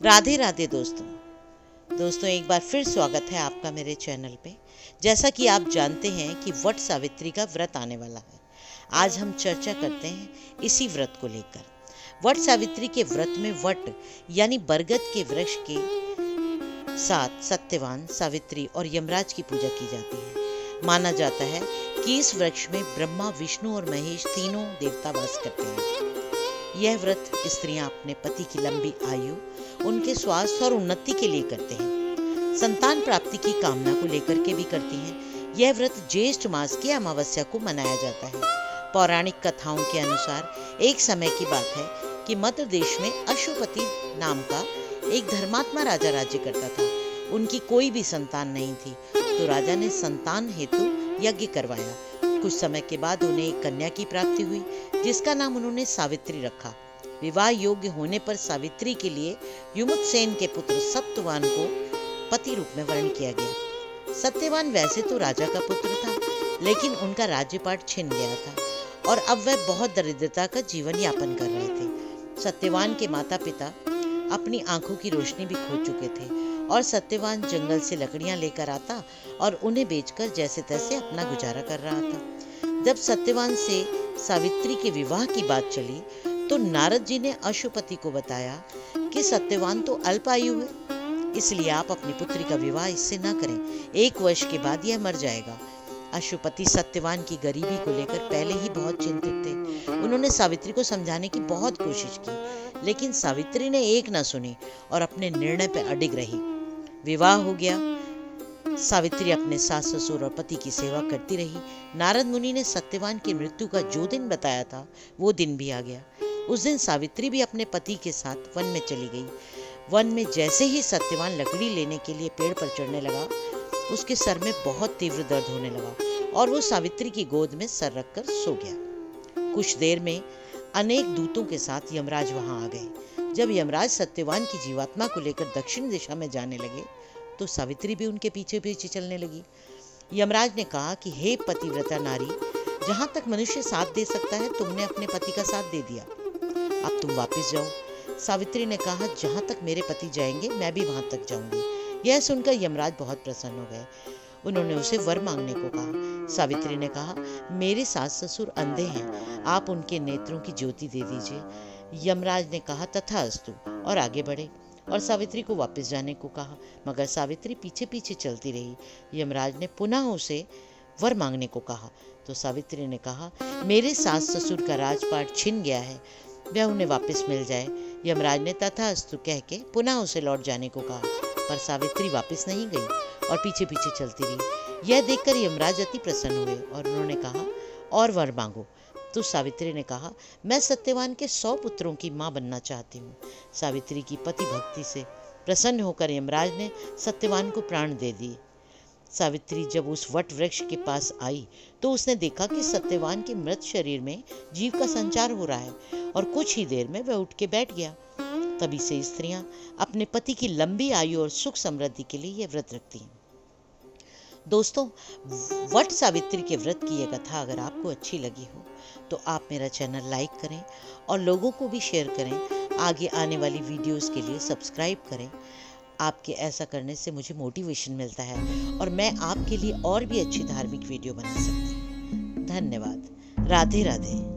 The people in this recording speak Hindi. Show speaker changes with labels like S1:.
S1: राधे राधे दोस्तों एक बार फिर स्वागत है आपका मेरे चैनल पे। जैसा कि आप जानते हैं कि वट सावित्री का व्रत आने वाला है। आज हम चर्चा करते हैं इसी व्रत को लेकर। वट सावित्री के व्रत में वट यानी बरगद के वृक्ष के साथ सत्यवान, सावित्री और यमराज की पूजा की जाती है। माना जाता है कि इस वृक्ष में ब्रह्मा, विष्णु और महेश तीनों देवता वास करते हैं। यह व्रत स्त्रियां अपने पति की लंबी आयु, उनके स्वास्थ्य और उन्नति के लिए करते हैं। संतान प्राप्ति की कामना को लेकर के भी करती हैं। यह व्रत ज्येष्ठ मास की अमावस्या को मनाया जाता है। पौराणिक कथाओं के अनुसार एक समय की बात है कि मध्य देश में अशुपति नाम का एक धर्मात्मा राजा राज्य करता था। उनकी कोई भी संतान नहीं थी, तो राजा ने संतान हेतु यज्ञ करवाया। कुछ समय के बाद उन्हें एक कन्या की प्राप्ति हुई, जिसका नाम उन्होंने सावित्री रखा। विवाह योग्य होने पर सावित्री के लिए युमुत्सेन के पुत्र सत्यवान को पति रूप में वर्ण किया गया। सत्यवान वैसे तो राजा का पुत्र था, लेकिन उनका राज्यपाट छिन गया था और अब वह बहुत दरिद्रता का जीवन यापन कर रहे थे। सत्यवान के माता पिता अपनी आंखों की रोशनी भी खो चुके थे और सत्यवान जंगल से लकड़ियां लेकर आता और उन्हें बेचकर जैसे तैसे अपना गुजारा कर रहा था। जब सत्यवान से सावित्री के विवाह की बात चली तो नारद जी ने अशुपति को बताया कि सत्यवान तो अल्प आयु है, इसलिए आप अपनी पुत्री का विवाह इससे न करें। 1 वर्ष के बाद यह मर जाएगा। अशुपति सत्यवान की गरीबी को लेकर पहले ही बहुत चिंतित थे। उन्होंने सावित्री को समझाने की बहुत कोशिश की, लेकिन सावित्री ने एक न सुनी और अपने निर्णय पर अडिग रही। विवाह हो गया। सावित्री अपने सास ससुर और पति की सेवा करती रही। नारद मुनि ने सत्यवान की मृत्यु का जो दिन बताया था, वो दिन भी आ गया। उस दिन सावित्री भी अपने पति के साथ वन में चली गई। वन में जैसे ही सत्यवान लकड़ी लेने के लिए पेड़ पर चढ़ने लगा, उसके सर में बहुत तीव्र दर्द होने लगा और वो सावित्री की गोद में सर रखकर सो गया। कुछ देर में अनेक दूतों के साथ यमराज वहां आ गए। जब यमराज सत्यवान की जीवात्मा को लेकर दक्षिण दिशा में जाने लगे, तो सावित्री भी उनके पीछे पीछे चलने लगी। यमराज ने कहा कि हे पतिव्रता नारी, जहां तक मनुष्य साथ दे सकता है, तुमने अपने पति का साथ दे दिया, अब तुम वापस जाओ। सावित्री ने कहा, जहां तक मेरे पति जाएंगे, मैं भी वहां तक जाऊंगी। यह सुनकर यमराज बहुत प्रसन्न हो गए। उन्होंने उसे वर मांगने को कहा। सावित्री ने कहा, मेरे सास ससुर अंधे हैं, आप उनके नेत्रों की ज्योति दे दीजिए। यमराज ने कहा, तथास्तु, और आगे बढ़े और सावित्री को वापस जाने को कहा, मगर सावित्री पीछे पीछे चलती रही। यमराज ने पुनः उसे वर मांगने को कहा, तो सावित्री ने कहा, मेरे सास ससुर का राजपाट छिन गया है, वह उन्हें वापस मिल जाए। यमराज ने तथास्तु कह के पुनः उसे लौट जाने को कहा, पर सावित्री वापस नहीं गई और पीछे पीछे चलती रही। यह देखकर यमराज अति प्रसन्न हुए और उन्होंने कहा, और वर मांगो। तो सावित्री ने कहा, मैं सत्यवान के 100 पुत्रों की मां बनना चाहती हूँ। सावित्री की पति भक्ति से प्रसन्न होकर यमराज ने सत्यवान को प्राण दे दिए। सावित्री जब उस वट वृक्ष के पास आई तो उसने देखा कि सत्यवान के मृत शरीर में जीव का संचार हो रहा है और कुछ ही देर में वह उठ के बैठ गया। तभी से स्त्रियां अपने पति की लंबी आयु और सुख समृद्धि के लिए यह व्रत रखती हैं। दोस्तों, वट सावित्री के व्रत की यह कथा अगर आपको अच्छी लगी हो तो आप मेरा चैनल लाइक करें और लोगों को भी शेयर करें। आगे आने वाली वीडियोस के लिए सब्सक्राइब करें। आपके ऐसा करने से मुझे मोटिवेशन मिलता है और मैं आपके लिए और भी अच्छी धार्मिक वीडियो बना सकती हूँ। धन्यवाद। राधे राधे।